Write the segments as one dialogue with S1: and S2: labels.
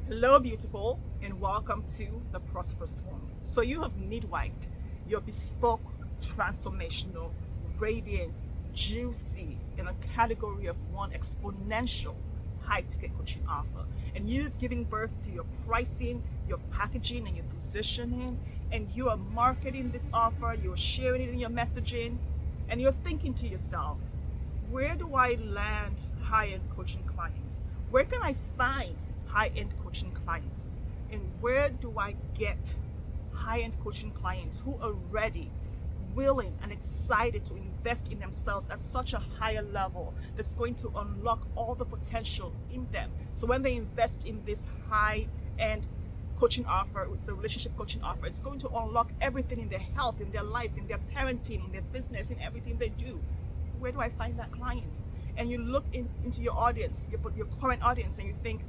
S1: Hello, beautiful, and welcome to the Prosperous One. So, you have midwifed your bespoke, transformational, radiant, juicy in a category of one exponential high ticket coaching offer. And you've given birth to your pricing, your packaging, and your positioning. And you are marketing this offer, you're sharing it in your messaging, and you're thinking to yourself, where do I land high-end coaching clients? Where can I find high-end coaching clients? And where do I get high-end coaching clients who are ready, willing, and excited to invest in themselves at such a higher level that's going to unlock all the potential in them? So when they invest in this high-end coaching offer, it's a relationship coaching offer, it's going to unlock everything in their health, in their life, in their parenting, in their business, in everything they do. Where do I find that client? And you look into your audience, your current audience, and you think,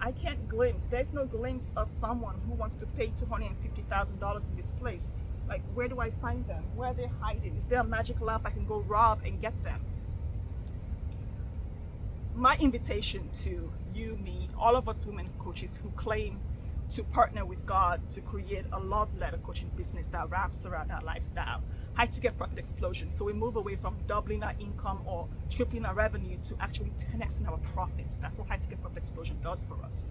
S1: I can't glimpse. There's no glimpse of someone who wants to pay $250,000 in this place. Like, where do I find them? Where are they hiding? Is there a magic lamp I can go rob and get them? My invitation to you, me, all of us women coaches who claim to partner with God to create a love letter coaching business that wraps around our lifestyle, high ticket profit explosion. So we move away from doubling our income or tripling our revenue to actually 10xing our profits. That's what high ticket profit explosion does for us.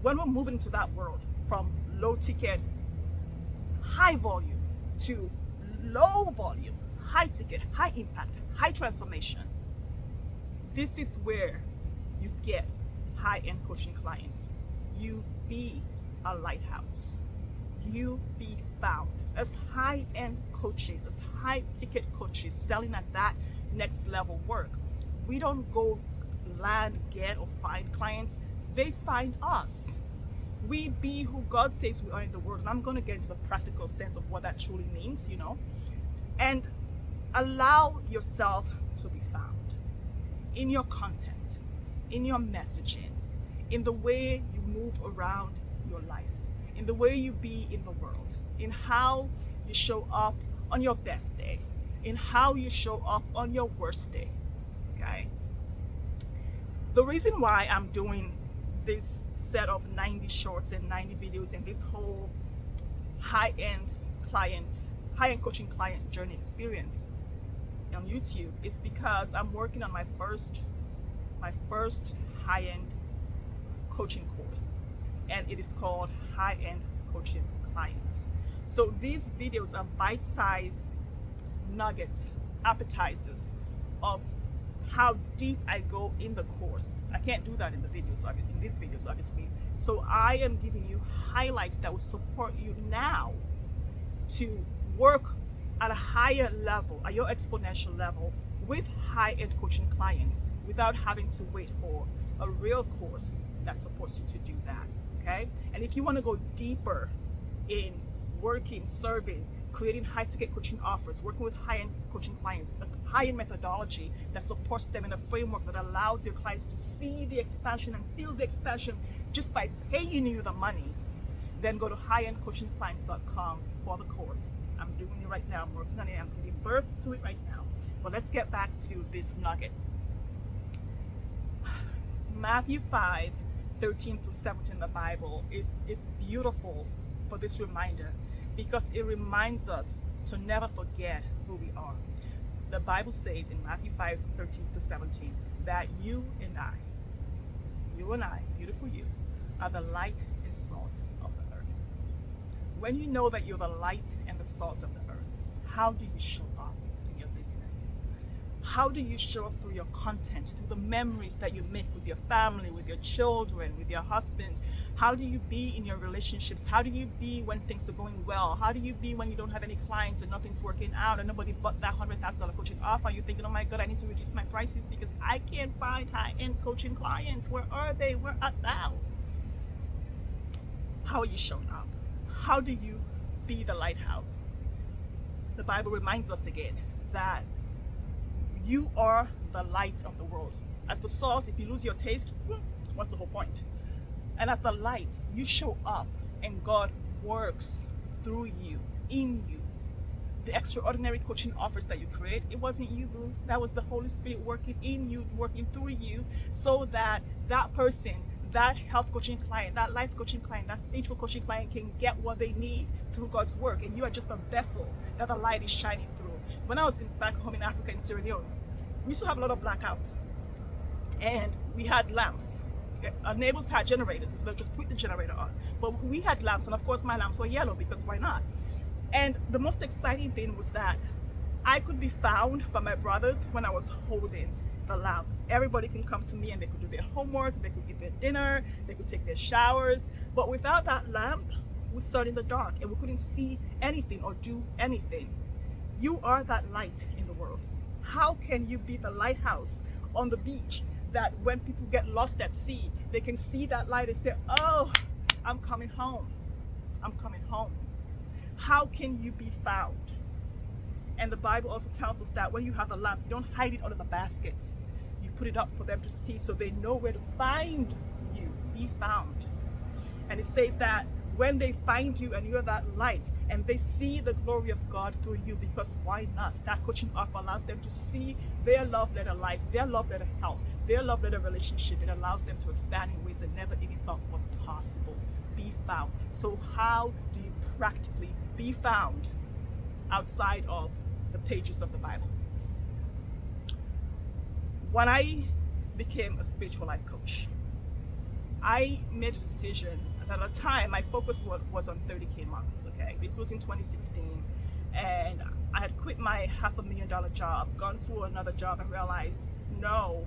S1: When we're moving into that world from low ticket, high volume to low volume, high ticket, high impact, high transformation, this is where you get high-end coaching clients. You be a lighthouse. You be found. As high-end coaches, as high-ticket coaches selling at that next level work, we don't go land, get, or find clients. They find us. We be who God says we are in the world. And I'm going to get into the practical sense of what that truly means, and allow yourself to be found in your content, in your messaging, in the way you move around your life, in the way you be in the world, in how you show up on your best day, in how you show up on your worst day, okay? The reason why I'm doing this set of 90 shorts and 90 videos and this whole high-end coaching client journey experience on YouTube is because I'm working on my first high-end coaching course, and it is called High-End Coaching Clients. So these videos are bite-sized nuggets, appetizers of how deep I go in the course. I can't do that in these videos, obviously. So I am giving you highlights that will support you now to work at a higher level, at your exponential level, with high-end coaching clients without having to wait for a real course that supports you to do that, okay? And if you want to go deeper in working, serving, creating high-ticket coaching offers, working with high-end coaching clients, a high-end methodology that supports them in a framework that allows your clients to see the expansion and feel the expansion just by paying you the money, then go to highendcoachingclients.com for the course. I'm doing it right now. I'm working on it. I'm giving birth to it right now. But let's get back to this nugget. Matthew 5:13 through 17 in the Bible is beautiful for this reminder, because it reminds us to never forget who we are. The Bible says in Matthew 5:13 to 17 that you and I, beautiful you, are the light and salt of the earth. When you know that you're the light and the salt of the earth, how do you show up in your business? How do you show up through your content, through the memories that you make with your family, with your children, with your husband? How do you be in your relationships? How do you be when things are going well? How do you be when you don't have any clients and nothing's working out and nobody bought that $100,000 coaching offer? You're thinking, oh my God, I need to reduce my prices because I can't find high-end coaching clients. Where are they? Where art thou? How are you showing up? How do you be the lighthouse? The Bible reminds us again that you are the light of the world. As the salt, if you lose your taste, what's the whole point? And as the light, you show up and God works through you, in you. The extraordinary coaching offers that you create, it wasn't you, boo. That was the Holy Spirit working in you, working through you, so that that person, that health coaching client, that life coaching client, that spiritual coaching client can get what they need through God's work, and you are just a vessel that the light is shining through. When I was back home in Africa, in Sierra Leone, we used to have a lot of blackouts, and we had lamps. Our neighbors had generators, so they'll just switch the generator on. But we had lamps, and of course my lamps were yellow, because why not? And the most exciting thing was that I could be found by my brothers when I was holding the lamp. Everybody can come to me and they could do their homework, they could eat their dinner, they could take their showers. But without that lamp, we stood in the dark and we couldn't see anything or do anything. You are that light in the world. How can you be the lighthouse on the beach that when people get lost at sea, they can see that light and say, oh, I'm coming home. I'm coming home. How can you be found? And the Bible also tells us that when you have a lamp, you don't hide it under the baskets. You put it up for them to see so they know where to find you, be found. And it says that when they find you and you're that light and they see the glory of God through you, because why not? That coaching offer allows them to see their love letter life, their love letter health, their love letter relationship. It allows them to expand in ways they never even thought was possible. Be found. So how do you practically be found outside of the pages of the Bible? When I became a spiritual life coach, I made a decision. At the time, my focus was on 30K months. Okay, this was in 2016, and I had quit my $500,000 job, gone to another job, and realized, no,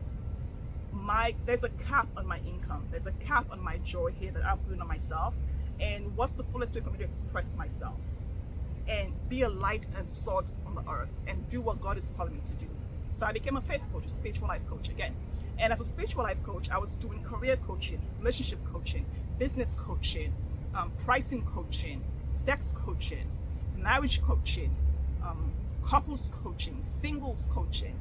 S1: there's a cap on my income. There's a cap on my joy here that I'm putting on myself. And what's the fullest way for me to express myself and be a light and salt on the earth and do what God is calling me to do? So I became a faith coach, a spiritual life coach again. And as a spiritual life coach, I was doing career coaching, relationship coaching, business coaching, pricing coaching, sex coaching, marriage coaching, couples coaching, singles coaching.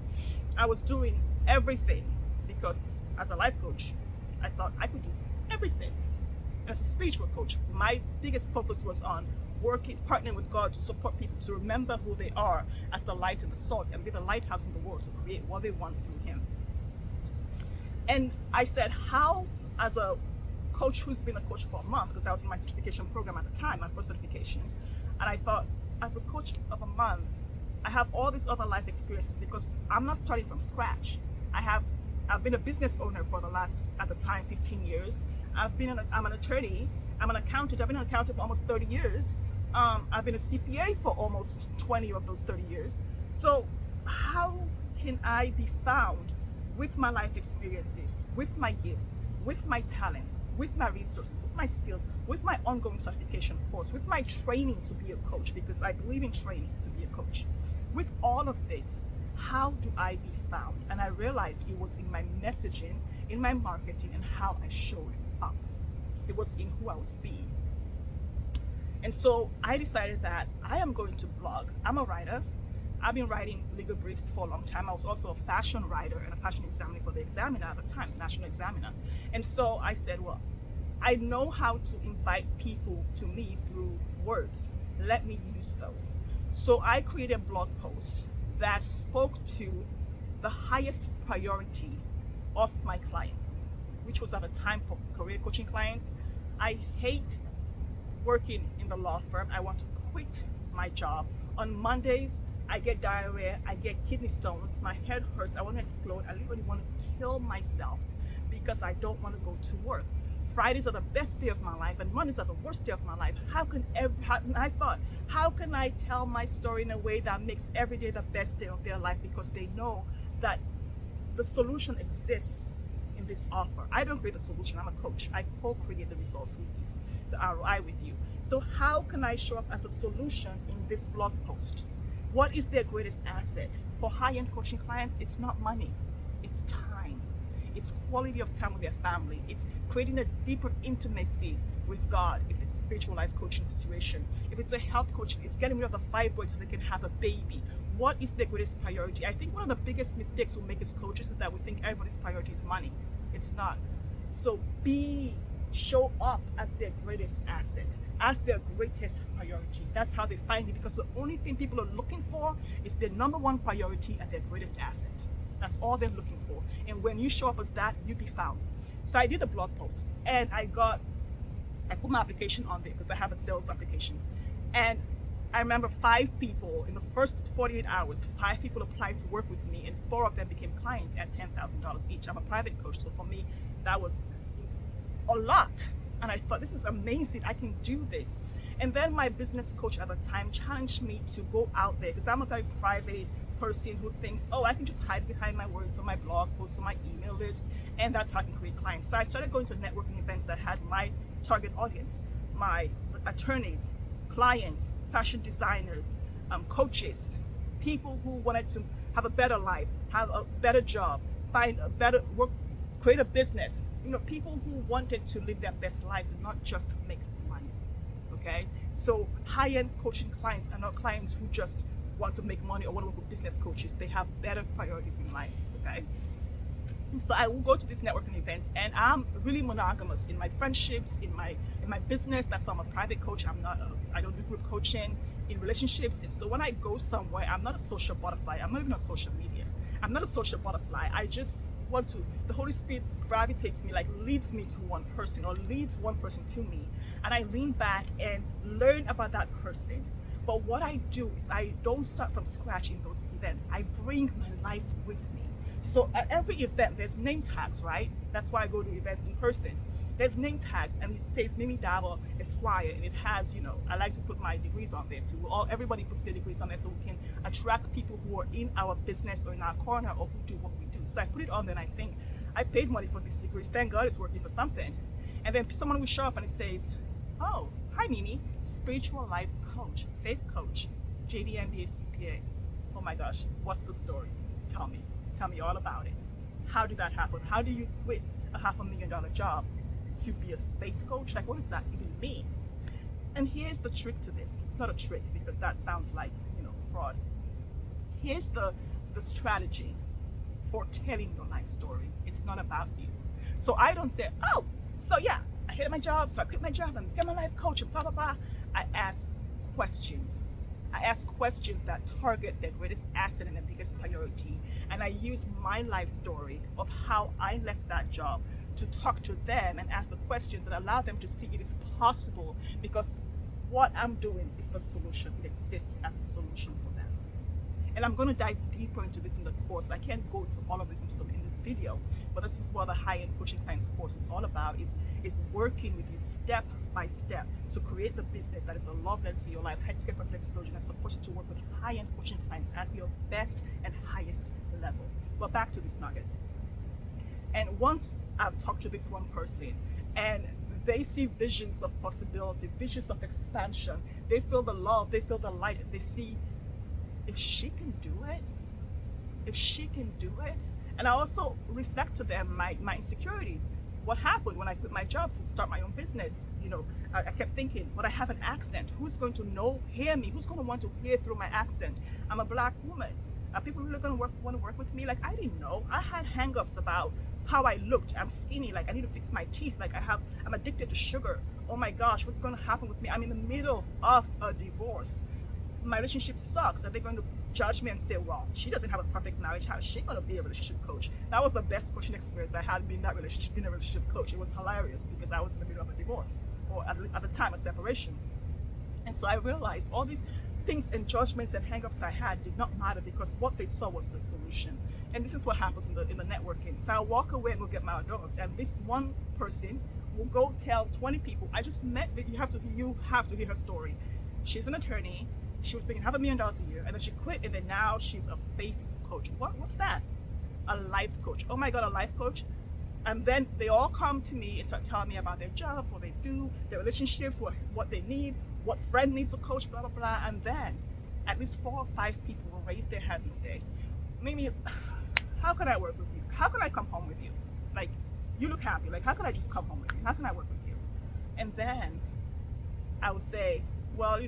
S1: I was doing everything because as a life coach, I thought I could do everything. As a spiritual coach, my biggest focus was on partnering with God to support people to remember who they are as the light and the salt and be the lighthouse in the world to create what they want through Him. And I said, how, as a coach who's been a coach for a month, because I was in my certification program at the time, my first certification, and I thought, as a coach of a month, I have all these other life experiences because I'm not starting from scratch. I've been a business owner for the last, at the time, 15 years. I'm an attorney, I'm an accountant. I've been an accountant for almost 30 years. I've been a CPA for almost 20 of those 30 years. So how can I be found with my life experiences, with my gifts, with my talents, with my resources, with my skills, with my ongoing certification course, with my training to be a coach, because I believe in training to be a coach. With all of this, how do I be found? And I realized it was in my messaging, in my marketing, and how I showed up. It was in who I was being. And so I decided that I am going to blog. I'm a writer. I've been writing legal briefs for a long time. I was also a fashion writer and a fashion examiner for the Examiner at the time, the National Examiner. And so I said, well, I know how to invite people to me through words. Let me use those. So I created a blog post that spoke to the highest priority of my clients, which was at the time for career coaching clients. I hate working in the law firm. I want to quit my job. On Mondays, I get diarrhea, I get kidney stones, my head hurts, I want to explode, I literally want to kill myself because I don't want to go to work. Fridays are the best day of my life and Mondays are the worst day of my life. I thought, how can I tell my story in a way that makes every day the best day of their life, because they know that the solution exists in this offer. I don't create the solution, I'm a coach. I co-create the results with you, the ROI with you. So how can I show up as the solution in this blog post? What is their greatest asset? For high-end coaching clients, it's not money, it's time. It's quality of time with their family. It's creating a deeper intimacy with God if it's a spiritual life coaching situation. If it's a health coaching, it's getting rid of the fibroids so they can have a baby. What is their greatest priority? I think one of the biggest mistakes we make as coaches is that we think everybody's priority is money. It's not. So show up as their greatest asset, as their greatest priority. That's how they find it, because the only thing people are looking for is their number one priority and their greatest asset. That's all they're looking for. And when you show up as that, you be found. So I did a blog post, and I put my application on there because I have a sales application. And I remember 5 people in the first 48 hours, 5 people applied to work with me, and 4 of them became clients at $10,000 each. I'm a private coach, so for me, that was a lot. And I thought, this is amazing, I can do this. And then my business coach at the time challenged me to go out there, because I'm a very private person who thinks, oh, I can just hide behind my words on my blog, post on my email list, and that's how I can create clients. So I started going to networking events that had my target audience, my attorneys, clients, fashion designers, coaches, people who wanted to have a better life, have a better job, find a better work, create a business. People who wanted to live their best lives and not just make money. Okay, so high-end coaching clients are not clients who just want to make money or want to work with business coaches. They have better priorities in life. Okay, and so I will go to these networking events, and I'm really monogamous in my friendships, in my business. That's why I'm a private coach. I don't do group coaching in relationships. And so when I go somewhere, I'm not a social butterfly. I'm not even on social media. I'm not a social butterfly. I just want to, the Holy Spirit gravitates me, like leads me to one person or leads one person to me, and I lean back and learn about that person. But what I do is I don't start from scratch in those events. I bring my life with me. So at every event, there's name tags, right? That's why I go to events in person. There's name tags, and it says Mimi Dabo Esquire, and it has, I like to put my degrees on there too. Everybody puts their degrees on there so we can attract people who are in our business or in our corner or who do what we do. So I put it on there, and I think I paid money for these degrees. Thank God it's working for something. And then someone will show up and it says, oh, hi Mimi, spiritual life coach, faith coach, JD MBA CPA. Oh my gosh, what's the story? Tell me all about it. How did that happen? How do you quit a $500,000 job to be a faith coach? Like, what does that even mean? And here's the trick to this. Not a trick, because that sounds like, fraud. Here's the strategy for telling your life story. It's not about you. So I don't say, oh, so yeah, I hated my job, so I quit my job and became a life coach and blah, blah, blah. I ask questions. I ask questions that target their greatest asset and their biggest priority. And I use my life story of how I left that job to talk to them and ask the questions that allow them to see it is possible, because what I'm doing is the solution. It exists as a solution for them. And I'm going to dive deeper into this in the course. I can't go to all of this in this video, but this is what the high-end coaching clients course is all about, is working with you step by step to create the business that is a love letter to your life, high-ticket profit explosion, and supports you to work with high-end coaching clients at your best and highest level. But back to this nugget. And once I've talked to this one person and they see visions of possibility, visions of expansion, they feel the love, they feel the light, they see, if she can do it, And I also reflect to them my insecurities. What happened when I quit my job to start my own business? I kept thinking, but I have an accent. Who's going to hear me? Who's going to want to hear through my accent? I'm a Black woman. Are people really going to want to work with me? Like, I didn't know. I had hang-ups about how I looked. I'm skinny. Like, I need to fix my teeth. Like, I'm addicted to sugar. Oh my gosh, what's going to happen with me? I'm in the middle of a divorce. My relationship sucks. Are they going to judge me and say, well, she doesn't have a perfect marriage? How is she going to be a relationship coach? That was the best coaching experience I had being a relationship coach. It was hilarious because I was in the middle of a divorce, or at the time, a separation. And so I realized all these things and judgments and hang-ups I had did not matter, because what they saw was the solution. And this is what happens in the networking. So I'll walk away and go get my doors, and this one person will go tell 20 people, I just met, you have to hear her story. She's an attorney. She was making $500,000 a year, and then she quit, and then now she's a faith coach. What's that? A life coach. Oh my God, a life coach. And then they all come to me and start telling me about their jobs, what they do, their relationships, what they need, what friend needs a coach, blah, blah, blah. And then at least 4 or 5 people will raise their hand and say, Mimi, how can I work with you? How can I come home with you? Like, you look happy. Like, how can I just come home with you? How can I work with you? And then I would say, well,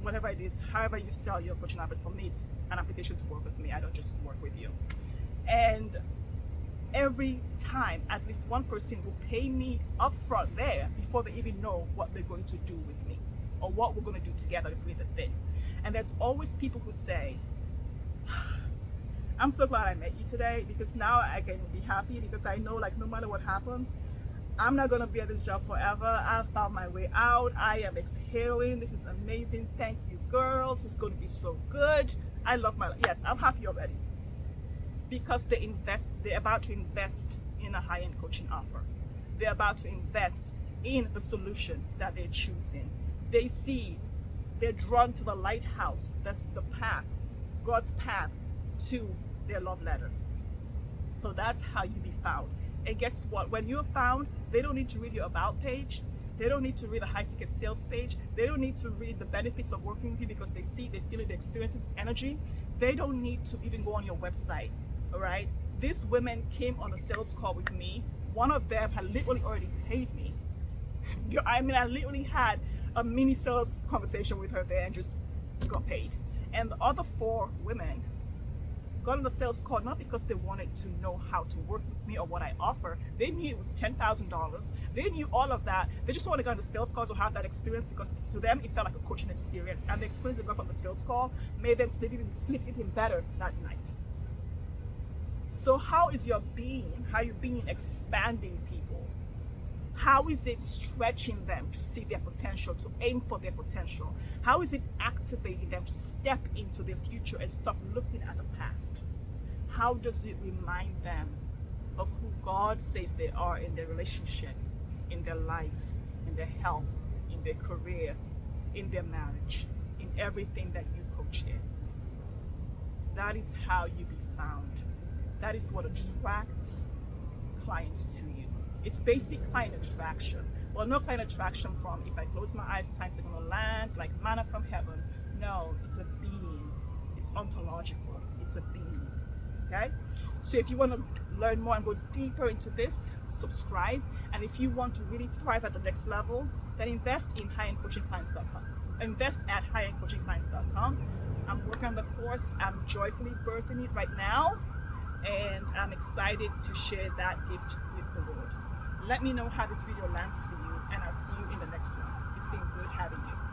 S1: whatever it is, however you sell your coaching offers, for me, it's an application to work with me. I don't just work with you. And every time, at least one person will pay me upfront there before they even know what they're going to do with me or what we're going to do together to create the thing. And there's always people who say, I'm so glad I met you today, because now I can be happy, because I know, like, no matter what happens, I'm not going to be at this job forever. I found my way out. I am exhaling. This is amazing. Thank you, girls. It's going to be so good. I love my life. Yes, I'm happy already. Because they're about to invest in a high-end coaching offer. They're about to invest in the solution that they're choosing. They're drawn to the lighthouse. That's the path, God's path to their love letter. So that's how you be found. And guess what? When you're found, they don't need to read your about page. They don't need to read the high ticket sales page. They don't need to read the benefits of working with you because they see, they feel it, they experience its energy. They don't need to even go on your website. All right. These women came on a sales call with me. One of them had literally already paid me. I mean, I literally had a mini sales conversation with her there and just got paid. And the other 4 women got on the sales call not because they wanted to know how to work with me or what I offer. They knew it was $10,000. They knew all of that. They just wanted to go on the sales call to have that experience because to them it felt like a coaching experience. And the experience they got from the sales call made them sleep even better that night. So how is your being, how you being expanding people? How is it stretching them to see their potential, to aim for their potential? How is it activating them to step into their future and stop looking at the past? How does it remind them of who God says they are in their relationship, in their life, in their health, in their career, in their marriage, in everything that you coach in? That is how you be found. That is what attracts clients to you. It's basic client attraction. Well, no client attraction from if I close my eyes, clients are going to land like manna from heaven. No, it's a being. It's ontological. It's a being. Okay? So if you want to learn more and go deeper into this, subscribe. And if you want to really thrive at the next level, then invest in highendcoachingclients.com. Invest at highendcoachingclients.com. I'm working on the course. I'm joyfully birthing it right now. And I'm excited to share that gift with the world. Let me know how this video lands for you, and I'll see you in the next one. It's been good having you.